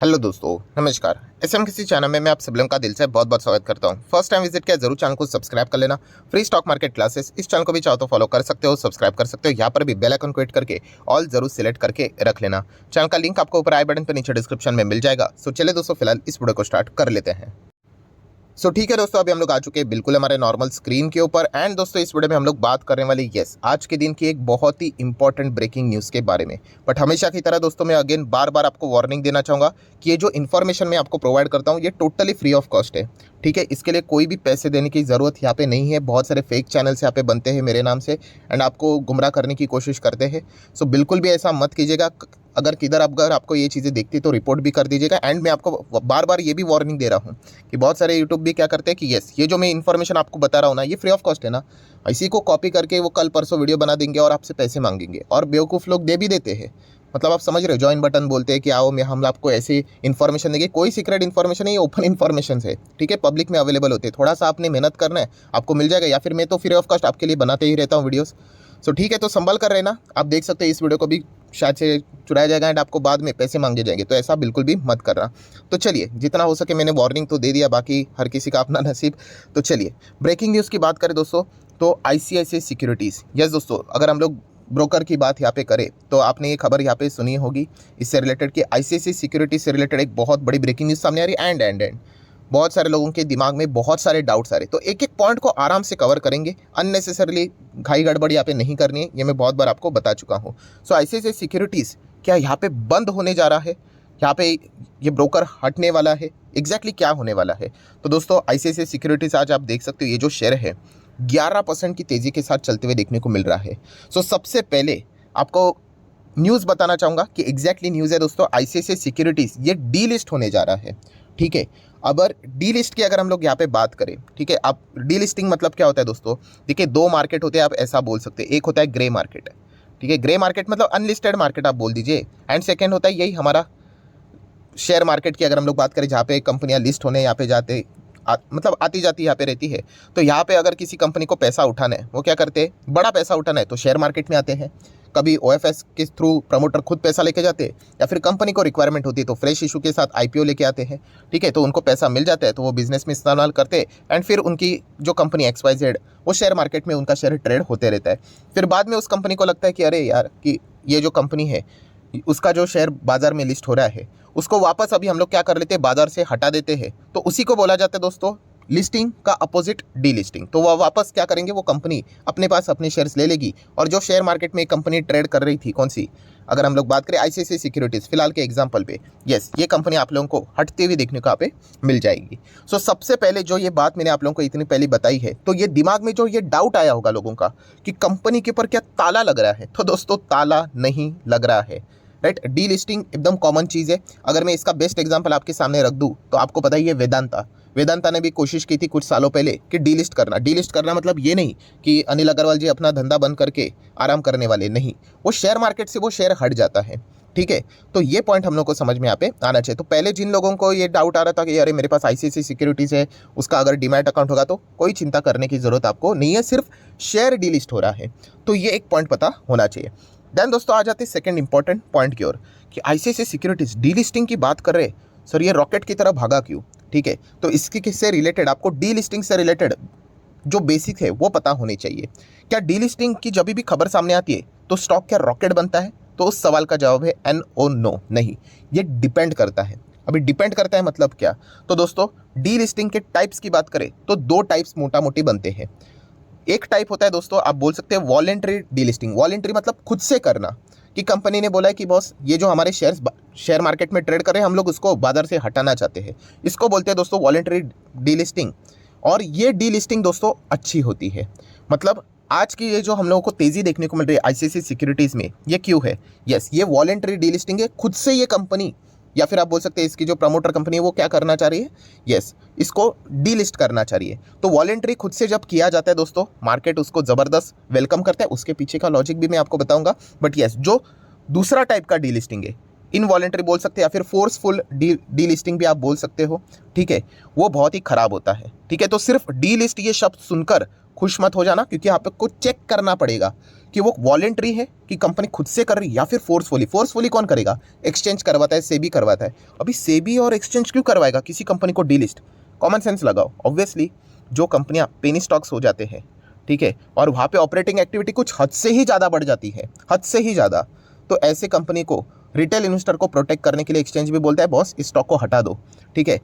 Hello दोस्तों, नमस्कार। SM किसी चैनल में मैं आप सब लोगों का दिल से बहुत बहुत स्वागत करता हूं। फर्स्ट टाइम विजिट किया जरूर चैनल को सब्सक्राइब कर लेना। फ्री स्टॉक मार्केट क्लासेस इस चैनल को भी चाहो तो फॉलो कर सकते हो, सब्सक्राइब कर सकते हो। यहाँ पर भी बेल आइकन को हिट करके ऑल जरूर सिलेक्ट करके रख लेना। चैनल का लिंक आपको ऊपर आई बटन पर नीचे डिस्क्रिप्शन में मिल जाएगा। सो चले दोस्तों, फिलहाल इस वीडियो को स्टार्ट कर लेते हैं। ठीक है दोस्तों, अभी हम लोग आ चुके हैं बिल्कुल हमारे नॉर्मल स्क्रीन के ऊपर। एंड दोस्तों, इस वीडियो में हम लोग बात करने वाले आज के दिन की एक बहुत ही इंपॉर्टेंट ब्रेकिंग न्यूज़ के बारे में। बट हमेशा की तरह दोस्तों, मैं अगेन बार बार आपको वार्निंग देना चाहूँगा कि ये जो इन्फॉर्मेशन मैं आपको प्रोवाइड करता हूँ ये टोटली फ्री ऑफ कॉस्ट है। ठीक है, इसके लिए कोई भी पैसे देने की ज़रूरत यहाँ पे नहीं है। बहुत सारे फेक चैनल्स यहाँ पे बनते हैं मेरे नाम से एंड आपको गुमराह करने की कोशिश करते हैं। सो बिल्कुल भी ऐसा मत कीजिएगा। अगर आपको ये चीज़ें दिखती तो रिपोर्ट भी कर दीजिएगा। एंड मैं आपको बार बार ये भी वार्निंग दे रहा हूँ कि बहुत सारे यूट्यूब भी क्या करते हैं कि ये जो मैं इन्फॉर्मेशन आपको बता रहा हूँ ना, ये फ्री ऑफ कॉस्ट है ना। इसी को कॉपी करके वो कल परसों वीडियो बना देंगे और आपसे पैसे मांगेंगे। और बेवकूफ़ लोग दे भी देते हैं। मतलब आप समझ रहे हो, जॉइन बटन बोलते हैं कि आओ मैं हम आपको ऐसी इन्फॉर्मेशन देंगे। कोई सीक्रेट इन्फॉर्मेशन नहीं, ये ओपन इन्फॉर्मेशन है। ठीक है, पब्लिक में अवेलेबल होते हैं। थोड़ा सा आपने मेहनत करना है, आपको मिल जाएगा। या फिर मैं तो फ्री ऑफ कॉस्ट आपके लिए बनाते ही रहता हूँ वीडियोज़। ठीक है, तो संभल कर रहना। आप देख सकते हैं इस वीडियो को भी शायद से चुराया जाएगा एंड आपको बाद में पैसे मांगे जाएंगे, तो ऐसा बिल्कुल भी मत करना। तो चलिए, जितना हो सके मैंने वार्निंग तो दे दिया, बाकी हर किसी का अपना नसीब। तो चलिए ब्रेकिंग न्यूज़ की बात करें दोस्तों, तो आईसीआईसीआई सिक्योरिटीज़, यस दोस्तों, अगर हम लोग ब्रोकर की बात यहाँ पे करें तो आपने ये खबर यहाँ पे सुनी होगी इससे रिलेटेड कि आईसीआईसीआई सिक्योरिटीज़ से रिलेटेड एक बहुत बड़ी ब्रेकिंग न्यूज़ सामने आ रही है। एंड बहुत सारे लोगों के दिमाग में बहुत सारे डाउट्स आ रहे, तो एक एक पॉइंट को आराम से कवर करेंगे। अननेसेसरली घाई गड़बड़ी यहाँ पे नहीं करनी है, ये मैं बहुत बार आपको बता चुका हूँ। आईसीआईसीआई सिक्योरिटीज़ क्या यहाँ पे बंद होने जा रहा है? यहाँ पे ये ब्रोकर हटने वाला है? एग्जैक्टली क्या होने वाला है? तो दोस्तों, आईसीआईसीआई सिक्योरिटीज़ आज आप देख सकते हो ये जो शेयर है 11% की तेज़ी के साथ चलते हुए देखने को मिल रहा है। सबसे पहले आपको न्यूज़ बताना चाहूँगा कि एग्जैक्टली न्यूज़ है दोस्तों, आईसीआईसीआई सिक्योरिटीज़ ये डीलिस्ट होने जा रहा है। ठीक है, अगर डीलिस्ट की अगर हम लोग यहाँ पे बात करें, ठीक है, आप डीलिस्टिंग मतलब क्या होता है दोस्तों? देखिए, दो मार्केट होते हैं, आप ऐसा बोल सकते हैं। एक होता है ग्रे मार्केट, ठीक है, ग्रे मार्केट मतलब अनलिस्टेड मार्केट आप बोल दीजिए। एंड सेकेंड होता है यही हमारा शेयर मार्केट की अगर हम लोग बात करें, जहाँ पे कंपनियाँ लिस्ट होने यहाँ पे जाते मतलब आती जाती यहाँ पे रहती है। तो यहाँ पे अगर किसी कंपनी को पैसा उठाना है, वो क्या करते हैं, बड़ा पैसा उठाना है तो शेयर मार्केट में आते हैं। कभी ओएफएस के थ्रू प्रमोटर खुद पैसा लेके जाते हैं, या फिर कंपनी को रिक्वायरमेंट होती है तो फ्रेश इशू के साथ आईपीओ लेके आते हैं। ठीक है, तो उनको पैसा मिल जाता है तो वो बिजनेस में इस्तेमाल करते हैं। एंड फिर उनकी जो कंपनी XYZ, वो शेयर मार्केट में उनका शेयर ट्रेड होते रहता है। फिर बाद में उस कंपनी को लगता है कि अरे यार, कि ये जो कंपनी है उसका जो शेयर बाजार में लिस्ट हो रहा है, उसको वापस अभी हम लोग क्या कर लेते हैं, बाजार से हटा देते हैं। तो उसी को बोला जाता है दोस्तों लिस्टिंग का अपोजिट डी लिस्टिंग। तो वह वापस क्या करेंगे, वो कंपनी अपने पास अपने शेयर्स ले लेगी। और जो शेयर मार्केट में कंपनी ट्रेड कर रही थी, कौन सी, अगर हम लोग बात करें आईसीआईसीआई सिक्योरिटीज़ फिलहाल के एग्जांपल पे, यस, ये कंपनी आप लोगों को हटते हुए देखने को यहाँ पे मिल जाएगी। सबसे पहले जो ये बात मैंने आप लोगों को इतनी पहले बताई है, तो ये दिमाग में जो ये डाउट आया होगा लोगों का कि कंपनी के ऊपर क्या ताला लग रहा है, तो दोस्तों ताला नहीं लग रहा है। राइट, डी लिस्टिंग एकदम कॉमन चीज़ है। अगर मैं इसका बेस्ट एग्जांपल आपके सामने रख दूं तो आपको पता ही है, वेदांता ने भी कोशिश की थी कुछ सालों पहले कि डीलिस्ट करना मतलब ये नहीं कि अनिल अग्रवाल जी अपना धंधा बंद करके आराम करने वाले, नहीं, वो शेयर मार्केट से वो शेयर हट जाता है। ठीक है, तो ये पॉइंट हम लोग को समझ में यहाँ पे आना चाहिए। तो पहले जिन लोगों को ये डाउट आ रहा था कि अरे मेरे पास आईसीआईसीआई सिक्योरिटीज़ है, उसका अगर डीमैट अकाउंट होगा, तो कोई चिंता करने की जरूरत आपको नहीं है, सिर्फ शेयर डीलिस्ट हो रहा है। तो ये एक पॉइंट पता होना चाहिए। देन दोस्तों, आ जाते हैं सेकंड इंपॉर्टेंट पॉइंट की ओर कि आईसीआईसीआई सिक्योरिटीज़ डीलिस्टिंग की बात कर रहे, सर ये रॉकेट की तरह भागा क्यों? ठीक है, तो इसकी किससे रिलेटेड, आपको डी लिस्टिंग से रिलेटेड जो बेसिक है वो पता होनी चाहिए। क्या डी लिस्टिंग की जब भी खबर सामने आती है तो स्टॉक क्या रॉकेट बनता है? तो उस सवाल का जवाब है NO, नो, नहीं। ये डिपेंड करता है। अभी डिपेंड करता है मतलब क्या? तो दोस्तों, डी लिस्टिंग के टाइप्स की बात करें तो दो टाइप्स मोटा मोटी बनते हैं। एक टाइप होता है दोस्तों, आप बोल सकते हैं वॉलेंट्री डीलिस्टिंग। वॉलेंट्री मतलब खुद से करना, कि कंपनी ने बोला है कि बॉस ये जो हमारे शेयर मार्केट में ट्रेड कर रहे हैं, हम लोग उसको बाजार से हटाना चाहते हैं। इसको बोलते हैं दोस्तों वॉलेंट्री डीलिस्टिंग। और ये डीलिस्टिंग दोस्तों अच्छी होती है। मतलब आज की ये जो हम लोगों को तेज़ी देखने को मिल रही है आईसीआईसीआई सिक्योरिटीज़ में, ये क्यों है? यस, ये वॉलेंट्री डीलिस्टिंग है। खुद से ये कंपनी, या फिर आप बोल सकते हैं इसकी जो प्रमोटर कंपनी है वो क्या करना चाह रही है, यस, इसको डीलिस्ट करना चाह रही है। तो वॉलेंट्री खुद से जब किया जाता है दोस्तों, मार्केट उसको ज़बरदस्त वेलकम करता है। उसके पीछे का लॉजिक भी मैं आपको बताऊंगा। बट यस, जो दूसरा टाइप का डीलिस्टिंग है, इनवॉलेंट्री बोल सकते हैं या फिर फोर्सफुल डीलिस्टिंग भी आप बोल सकते हो, ठीक है, वो बहुत ही खराब होता है। ठीक है, तो सिर्फ डीलिस्ट ये शब्द सुनकर खुश मत हो जाना, क्योंकि आपको चेक करना पड़ेगा कि वो वॉलेंट्री है कि कंपनी खुद से कर रही है या फिर फोर्सफुली कौन करेगा? एक्सचेंज करवाता है, सेबी करवाता है। अभी सेबी और एक्सचेंज क्यों करवाएगा किसी कंपनी को डीलिस्ट? कॉमन सेंस लगाओ। ऑब्वियसली जो कंपनियां पेनी स्टॉक्स हो जाते हैं, ठीक है, और वहाँ पे ऑपरेटिंग एक्टिविटी कुछ हद से ही ज़्यादा बढ़ जाती है, हद से ही ज़्यादा, तो ऐसे कंपनी को रिटेल इन्वेस्टर को प्रोटेक्ट करने के लिए एक्सचेंज भी बोलता है बॉस इस स्टॉक को हटा दो, ठीक है।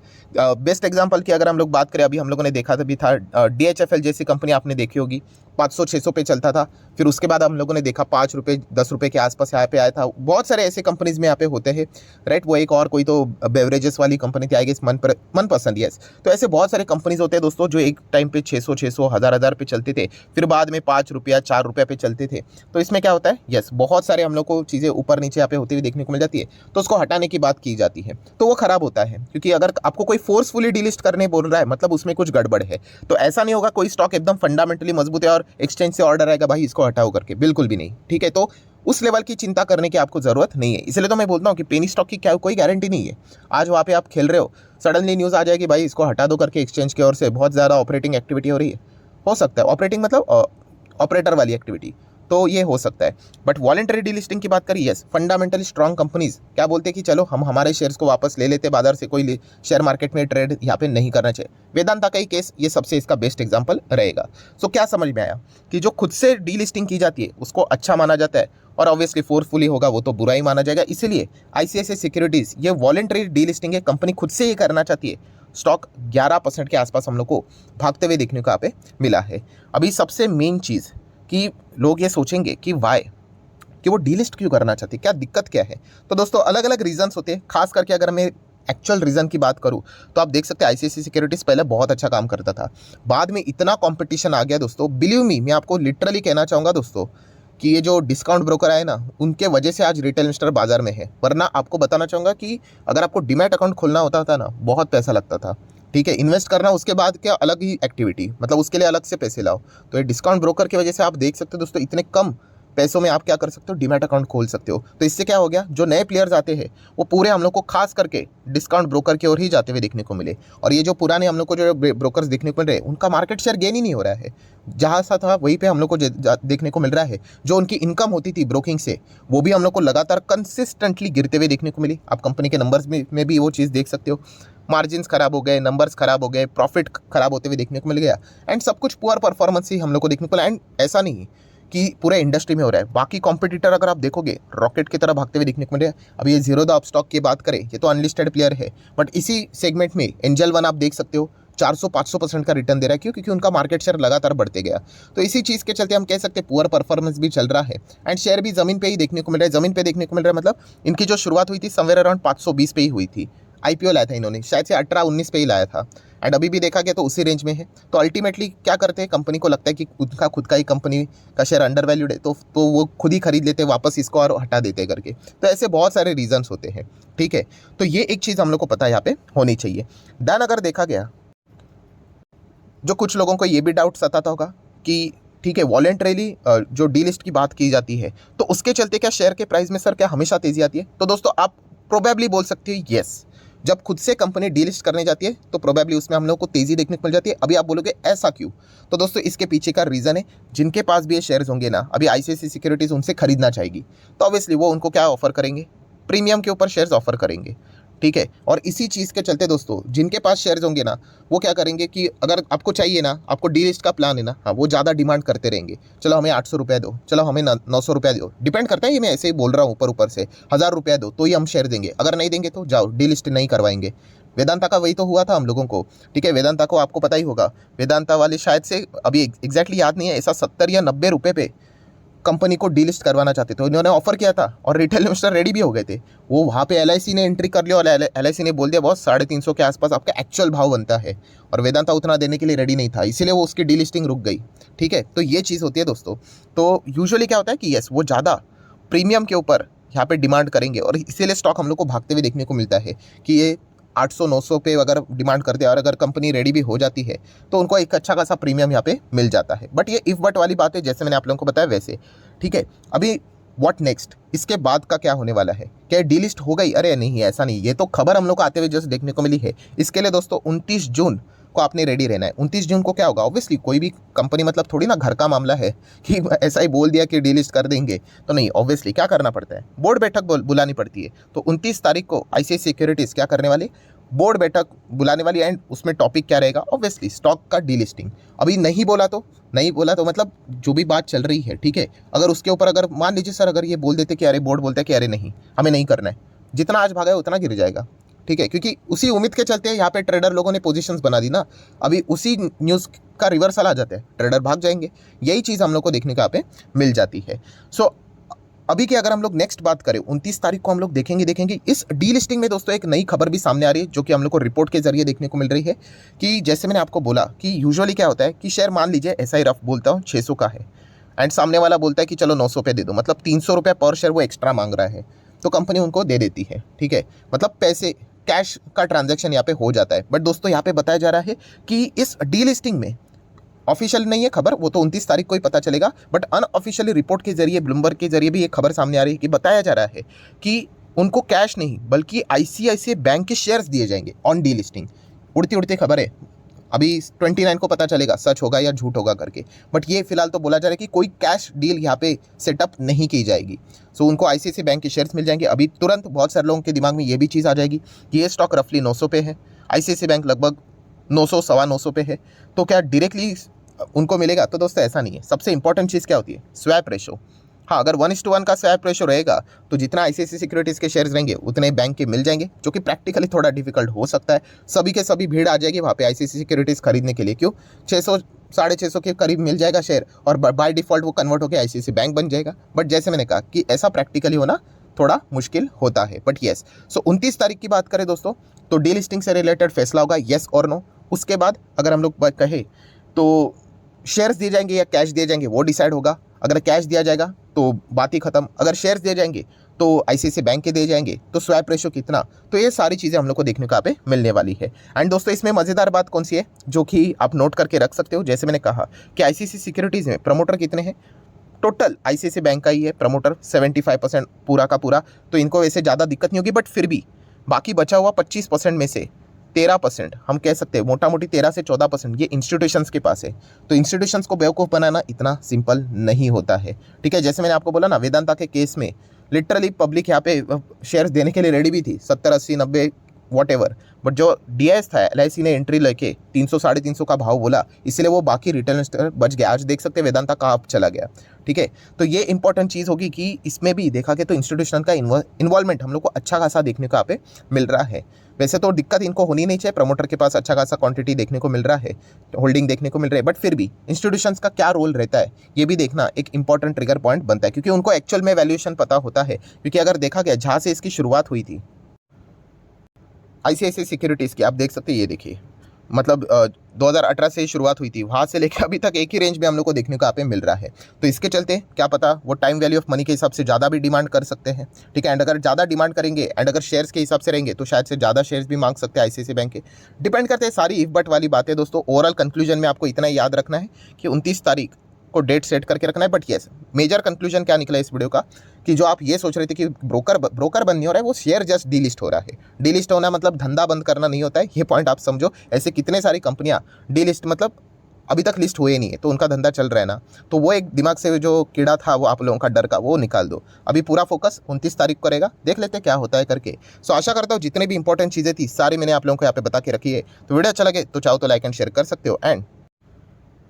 बेस्ट एग्जांपल की अगर हम लोग बात करें, अभी हम लोगों ने देखा था भी था DHFL जैसी कंपनी आपने देखी होगी, 500-600 पे चलता था, फिर उसके बाद हम लोगों ने देखा 5 रुपये 10 रुपये के आसपास यहाँ पे आया था। बहुत सारे ऐसे कंपनीज में यहाँ पे होते हैं, राइट। वो एक और कोई तो बेवरेजेस वाली कंपनी थी, आई गेस मनपसंद, यस। तो ऐसे बहुत सारे कंपनीज होते हैं दोस्तों जो एक टाइम पे 600 1000 पे चलते थे, फिर बाद में 5 रुपया 4 रुपये पे चलते थे। तो इसमें क्या होता है, यस, बहुत सारे हम लोग को चीज़ें ऊपर नीचे यहाँ पे होती हुई देखने को मिल जाती है, तो उसको हटाने की बात की जाती है, तो वो खराब होता है। क्योंकि अगर आपको कोई फोर्सफुली डिलिस्ट करने बोल रहा है, मतलब उसमें कुछ गड़बड़ है। तो ऐसा नहीं होगा कोई स्टॉक एकदम फंडामेंटली मजबूत है और एक्सचेंज से ऑर्डर आएगा भाई इसको हटाओ करके, बिल्कुल भी नहीं, ठीक है। तो उस लेवल की चिंता करने की आपको जरूरत नहीं है। इसलिए तो मैं बोलता हूँ कि पेनी स्टॉक की क्या कोई गारंटी नहीं है। आज वहाँ पे आप खेल रहे हो, सडनली न्यूज़ आ जाएगी भाई इसको हटा दो करके, एक्सचेंज की ओर से बहुत ज़्यादा ऑपरेटिंग एक्टिविटी हो रही है, हो सकता है ऑपरेटिंग मतलब ऑपरेटर वाली एक्टिविटी, तो ये हो सकता है। बट वॉलेंटरी डीलिस्टिंग की बात करें, यस, फंडामेंटली स्ट्रॉन्ग कंपनीज क्या बोलते हैं कि चलो हम हमारे शेयर्स को वापस ले लेते बाजार से, कोई शेयर मार्केट में ट्रेड यहाँ पे नहीं करना चाहिए। वेदांता का ही केस ये सबसे इसका बेस्ट एग्जांपल रहेगा। सो क्या समझ में आया कि जो खुद से डीलिस्टिंग की जाती है उसको अच्छा माना जाता है, और ऑब्वियसली फोर्सफुली होगा वो तो बुरा ही माना जाएगा। इसीलिए ICICI सिक्योरिटीज ये वॉलेंटरी डीलिस्टिंग है, कंपनी खुद से ये करना चाहती है। स्टॉक 11% के आसपास हम लोग को भागते हुए देखने को यहाँ पे मिला है। अभी सबसे मेन चीज़ कि लोग ये सोचेंगे कि वाई, कि वो डीलिस्ट क्यों करना चाहते हैं, क्या दिक्कत क्या है? तो दोस्तों अलग अलग रीजंस होते हैं। खास करके अगर मैं एक्चुअल रीज़न की बात करूं तो आप देख सकते हैं ICICI सिक्योरिटीज़ पहले बहुत अच्छा काम करता था, बाद में इतना कंपटीशन आ गया दोस्तों, बिलीव मी, मैं आपको लिटरली कहना चाहूँगा दोस्तों कि ये जो डिस्काउंट ब्रोकर आए ना, उनके वजह से आज रिटेल इन्वेस्टर बाजार में है। वरना आपको बताना चाहूँगा कि अगर आपको डीमैट अकाउंट खोलना होता था ना, बहुत पैसा लगता था, ठीक है, इन्वेस्ट करना, उसके बाद क्या अलग ही एक्टिविटी, मतलब उसके लिए अलग से पैसे लाओ। तो ये डिस्काउंट ब्रोकर की वजह से आप देख सकते हो दोस्तों, इतने कम पैसों में आप क्या कर सकते हो, डीमैट अकाउंट खोल सकते हो। तो इससे क्या हो गया, जो नए प्लेयर्स आते हैं वो पूरे हम लोग को खास करके डिस्काउंट ब्रोकर की ओर ही जाते हुए देखने को मिले। और ये जो पुराने हम लोग को जो ब्रोकर्स देखने को मिल रहे हैं, उनका मार्केट शेयर गेन ही नहीं हो रहा है। जहाँ सा था वहीं पे हम लोग को देखने को मिल रहा है। जो उनकी इनकम होती थी ब्रोकिंग से, वो भी हम लोग को लगातार कंसिस्टेंटली गिरते हुए देखने को मिली। आप कंपनी के नंबर्स में भी वो चीज़ देख सकते हो, मार्जिन्स खराब हो गए, नंबर्स खराब हो गए, प्रॉफिट खराब होते हुए देखने को मिल गया, एंड सब कुछ पुअर परफॉर्मेंस ही हम लोग को देखने को मिला। एंड ऐसा नहीं कि पूरे इंडस्ट्री में हो रहा है, बाकी कॉम्पिटिटर अगर आप देखोगे रॉकेट की तरह भागते हुए देखने को मिल रहा है। अब ये जीरो द अपस्टॉक की बात करें, ये तो अनलिस्टेड प्लेयर है, बट इसी सेगमेंट में एंजल वन आप देख सकते हो 400-500% का रिटर्न दे रहा है। क्यों? क्योंकि उनका मार्केट शेयर लगातार बढ़ते गया। तो इसी चीज़ के चलते हम कह सकते हैं पुअर परफॉर्मेंस भी चल रहा है, एंड शेयर भी जमीन पे ही देखने को मिल रहा है। जमीन पे देखने को मिल रहा है मतलब इनकी जो शुरुआत हुई थी समवेयर अराउंड 520 पे ही हुई थी। IPO लाया था इन्होंने, शायद से 18-19 पे ही लाया था, एंड अभी भी देखा गया तो उसी रेंज में है। तो अल्टीमेटली क्या करते हैं, कंपनी को लगता है कि उनका खुद का ही कंपनी का शेयर अंडर वैल्यूड है, तो वो खुद ही खरीद लेते वापस इसको और हटा देते करके। तो ऐसे बहुत सारे रीजंस होते हैं, ठीक है। तो ये एक चीज़ हम लोग को पता है यहाँ पे होनी चाहिए। देन अगर देखा गया, जो कुछ लोगों को ये भी डाउट सताता होगा कि ठीक है वॉलेंटरीली जो डीलिस्ट की बात की जाती है, तो उसके चलते क्या शेयर के प्राइस में सर क्या हमेशा तेजी आती है? तो दोस्तों आप प्रोबेबली बोल सकते हो यस, जब खुद से कंपनी डीलिस्ट करने जाती है तो प्रोबेबली उसमें हम लोग को तेजी देखने को मिल जाती है। अभी आप बोलोगे ऐसा क्यों? तो दोस्तों इसके पीछे का रीज़न है, जिनके पास भी ये शेयर्स होंगे ना, अभी ICICI सिक्योरिटीज़ उनसे खरीदना चाहेगी, तो ऑब्वियसली वो उनको क्या ऑफर करेंगे, प्रीमियम के ऊपर शेयर्स ऑफर करेंगे, ठीक है। और इसी चीज़ के चलते दोस्तों जिनके पास शेयर्स होंगे ना, वो क्या करेंगे कि अगर आपको चाहिए ना, आपको डीलिस्ट का प्लान है ना, हाँ, वो ज़्यादा डिमांड करते रहेंगे। चलो हमें 800 रुपये दो, चलो हमें 900 रुपये दो, डिपेंड करता है, ये मैं ऐसे ही बोल रहा हूँ ऊपर से, 1000 रुपये दो तो ही हम शेयर देंगे, अगर नहीं देंगे तो जाओ डीलिस्ट नहीं करवाएंगे। वेदांता का वही तो हुआ था हम लोगों को, ठीक है। वेदांता को आपको पता ही होगा, वेदांता वाले शायद से अभी एग्जैक्टली याद नहीं है, ऐसा 70 या 90 रुपये पे कंपनी को डीलिस्ट करवाना चाहते थे, इन्होंने ऑफर किया था और रिटेल इन्वेस्टर रेडी भी हो गए थे। वो वहाँ पे LIC ने एंट्री कर लिया और LIC ने बोल दिया बहुत 350 के आसपास आपका एक्चुअल भाव बनता है, और वेदांता उतना देने के लिए रेडी नहीं था, इसीलिए वो उसकी डीलिस्टिंग रुक गई, ठीक है। तो ये चीज़ होती है दोस्तों। तो यूजुअली क्या होता है कि यस, वो ज़्यादा प्रीमियम के ऊपर यहाँ पे डिमांड करेंगे, और इसीलिए स्टॉक हम लोग को भागते हुए देखने को मिलता है कि ये 800-900 पे अगर डिमांड करते हैं और अगर कंपनी रेडी भी हो जाती है तो उनको एक अच्छा खासा प्रीमियम यहाँ पे मिल जाता है। बट ये इफ बट वाली बात है, जैसे मैंने आप लोगों को बताया वैसे, ठीक है। अभी व्हाट नेक्स्ट, इसके बाद का क्या होने वाला है, क्या डीलिस्ट हो गई? अरे नहीं, ऐसा नहीं, ये तो खबर हम लोग को आते हुए जस्ट देखने को मिली है। इसके लिए दोस्तों 29 जून को आपने रेडी रहना है। 29 जून को क्या होगा, ऑब्वियसली कोई भी कंपनी मतलब थोड़ी ना घर का मामला है कि ऐसा ही बोल दिया कि डीलिस्ट कर देंगे, तो नहीं, ऑब्वियसली क्या करना पड़ता है, बोर्ड बैठक बुलानी पड़ती है। तो 29 तारीख को ICICI सिक्योरिटीज़ क्या करने वाली, बोर्ड बैठक बुलाने वाली, एंड उसमें टॉपिक क्या रहेगा, ऑब्वियसली स्टॉक का डीलिस्टिंग। अभी नहीं बोला तो मतलब जो भी बात चल रही है, ठीक है, अगर उसके ऊपर अगर मान लीजिए सर अगर ये बोल देते कि अरे बोर्ड बोलता है कि अरे नहीं हमें नहीं करना है, जितना आज भागा है उतना गिर जाएगा, ठीक है, क्योंकि उसी उम्मीद के चलते यहाँ पे ट्रेडर लोगों ने पोजीशंस बना दी ना, अभी उसी न्यूज़ का रिवर्सल आ जाता है, ट्रेडर भाग जाएंगे। यही चीज़ हम लोग को देखने को यहाँ पे मिल जाती है। सो अभी की अगर हम लोग नेक्स्ट बात करें, 29 तारीख को हम लोग देखेंगे इस डीलिस्टिंग में दोस्तों एक नई खबर भी सामने आ रही है, जो कि हम लोग को रिपोर्ट के जरिए देखने को मिल रही है कि जैसे मैंने आपको बोला कि यूजुअली क्या होता है कि शेयर मान लीजिए ऐसा ही रफ बोलता हूँ 600 का है, एंड सामने वाला बोलता है कि चलो 900 पे दे दो, मतलब 300 रुपये पर शेयर वो एक्स्ट्रा मांग रहा है, तो कंपनी उनको दे देती है, ठीक है, मतलब पैसे कैश का ट्रांजैक्शन यहाँ पे हो जाता है। बट दोस्तों यहाँ पे बताया जा रहा है कि इस डीलिस्टिंग में ऑफिशियल नहीं है खबर, वो तो 29 तारीख को ही पता चलेगा, बट अनऑफिशियली रिपोर्ट के जरिए ब्लूमबर्ग के जरिए भी एक खबर सामने आ रही है कि बताया जा रहा है कि उनको कैश नहीं बल्कि ICICI बैंक के शेयर्स दिए जाएंगे ऑन डीलिस्टिंग। उड़ती उड़ती खबर है, अभी 29 को पता चलेगा सच होगा या झूठ होगा करके, बट ये फिलहाल तो बोला जा रहा है कि कोई कैश डील यहाँ पे सेटअप नहीं की जाएगी। सो उनको ICICI बैंक के शेयर्स मिल जाएंगे। अभी तुरंत बहुत सारे लोगों के दिमाग में ये भी चीज़ आ जाएगी कि ये स्टॉक रफली 900 पे है, ICICI बैंक लगभग 900 सवा 900 पे है, तो क्या डायरेक्टली उनको मिलेगा? तो दोस्तों ऐसा नहीं है। सबसे इंपॉर्टेंट चीज़ क्या होती है, स्वैप रेशो। हाँ, अगर 1:1 का स्वैप रेशो रहेगा तो जितना ICICI सिक्योरिटीज़ के शेयर्स रहेंगे उतने बैंक के मिल जाएंगे, जो कि प्रैक्टिकली थोड़ा डिफिकल्ट हो सकता है। सभी के सभी भीड़ आ जाएगी वहाँ पे ICICI सिक्योरिटीज़ खरीदने के लिए, क्यों 600 650 के करीब मिल जाएगा शेयर, और बाय डिफ़ॉल्ट वो कन्वर्ट होकर ICICI बैंक बन जाएगा। बट जैसे मैंने कहा कि ऐसा प्रैक्टिकली होना थोड़ा मुश्किल होता है, बट येस। सो 29 तारीख की बात करें दोस्तों, तो डीलिस्टिंग से रिलेटेड फैसला होगा, येस और नो। उसके बाद अगर हम लोग कहें तो शेयर्स दिए जाएंगे या कैश दिए जाएंगे वो डिसाइड होगा। अगर कैश दिया जाएगा तो बात ही खत्म, अगर शेयर्स दिए जाएंगे तो ICICI बैंक के दिए जाएंगे, तो स्वैप रेशो कितना, तो ये सारी चीज़ें हम लोग को देखने को यहाँ पे मिलने वाली है। एंड दोस्तों इसमें मज़ेदार बात कौन सी है जो कि आप नोट करके रख सकते हो, जैसे मैंने कहा कि ICICI सिक्योरिटीज़ में प्रमोटर कितने हैं, टोटल ICICI बैंक का ही है प्रमोटर 75% पूरा का पूरा, तो इनको वैसे ज़्यादा दिक्कत नहीं होगी। बट फिर भी बाकी बचा हुआ 25% में से 13%, हम कह सकते हैं मोटा मोटी 13 से 14% ये इंस्टीट्यूशंस के पास है। तो इंस्टीट्यूशंस को बेवकूफ़ बनाना इतना सिंपल नहीं होता है, ठीक है। जैसे मैंने आपको बोला ना, वेदांता के केस में लिटरली पब्लिक यहाँ पे शेयर्स देने के लिए रेडी भी थी, 70 80 90 वॉट एवर, बट जो DIS था LIC ने एंट्री लेके 300 350 का भाव बोला, इसलिए वो बाकी रिटेल इन्वेस्टर बच गया। आज देख सकते हैं वेदांता कहाँ चला गया, ठीक है। तो ये इंपॉर्टेंट चीज़ होगी कि इसमें भी देखा गया तो इंस्टीट्यूशनल का इन्वॉल्वमेंट हम लोग को अच्छा खासा देखने को यहाँ पे मिल रहा है। वैसे तो दिक्कत इनको होनी नहीं चाहिए, प्रमोटर के पास अच्छा खासा क्वांटिटी देखने को मिल रहा है, होल्डिंग देखने को मिल रहा है, बट फिर भी इंस्टीट्यूशंस का क्या रोल रहता है ये भी देखना एक इंपॉर्टेंट ट्रिगर पॉइंट बनता है, क्योंकि उनको एक्चुअल में वैल्यूएशन पता होता है। क्योंकि अगर देखा गया जहाँ से इसकी शुरुआत हुई थी ICICI सिक्योरिटीज़ की, आप देख सकते हैं, ये देखिए मतलब 2018 से शुरुआत हुई थी, वहाँ से लेकर अभी तक एक ही रेंज में हम लोग को देखने को यहाँ पे मिल रहा है। तो इसके चलते क्या पता वो टाइम वैल्यू ऑफ मनी के हिसाब से ज़्यादा भी डिमांड कर सकते हैं, ठीक है। एंड अगर ज़्यादा डिमांड करेंगे एंड अगर शेयर्स के हिसाब से रहेंगे तो शायद से ज़्यादा शेयर्स भी मांग सकते हैं ICICI बैंक के। डिपेंड करते हैं, सारी इफ बट वाली बातें दोस्तों। ओवरऑल कंक्लूजन में आपको इतना याद रखना है कि 29 तारीख को डेट सेट करके रखना है। बट येस, मेजर कंक्लूजन क्या निकला इस वीडियो का कि जो आप ये सोच रहे थे कि ब्रोकर बंद नहीं हो रहा है, वो शेयर जस्ट डीलिस्ट हो रहा है। डीलिस्ट होना मतलब धंधा बंद करना नहीं होता है, ये पॉइंट आप समझो। ऐसे कितने सारी कंपनियां डीलिस्ट मतलब अभी तक लिस्ट हुए नहीं है, तो उनका धंधा चल रहा है ना, तो वो एक दिमाग से जो कीड़ा था वो आप लोगों का डर का, वो निकाल दो। अभी पूरा फोकस 29 तारीख को रहेगा, देख लेते क्या होता है करके। सो आशा करता हूँ जितने भी इंपॉर्टेंट चीज़ें थी सारी मैंने आप लोगों को यहाँ पे बता के रखी है। तो वीडियो अच्छा लगे तो चाहो तो लाइक एंड शेयर कर सकते हो। एंड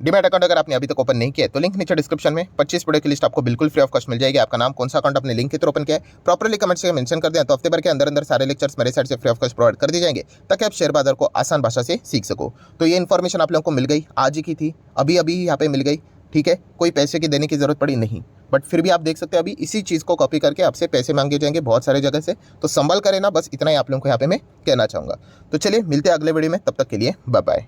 डीमैट अकाउंट अगर आपने अभी तक ओपन नहीं किया है तो लिंक नीचे डिस्क्रिप्शन में 25 वीडियो की लिस्ट आपको बिल्कुल फ्री ऑफ कॉस्ट मिल जाएगी। आपका नाम कौन सा अकाउंट अपने लिंक के थ्रू ओपन किया है प्रॉपर्ली कमेंट से मेंशन कर दें, तो हफ्ते भर के अंदर सारे लेक्चर्स मेरे साइड से फ्री ऑफ कॉस्ट प्रोवाइड कर दिए जाएंगे, ताकि आप शेयर बाजार को आसान भाषा से सीख सको। तो ये इन्फॉर्मेशन आप लोगों को मिल गई, आज ही की थी, अभी यहाँ पे मिल गई, ठीक है। कोई पैसे की देने की जरूरत पड़ी नहीं, बट फिर भी आप देख सकते हैं अभी इसी चीज़ को कॉपी करके आपसे पैसे मांगे जाएंगे बहुत सारे जगह से। तो संभल करें ना, बस इतना ही आप लोगों को यहाँ पे मैं कहना चाहूँगा। तो चलिए मिलते हैं अगले वीडियो में, तब तक के लिए बाय बाय।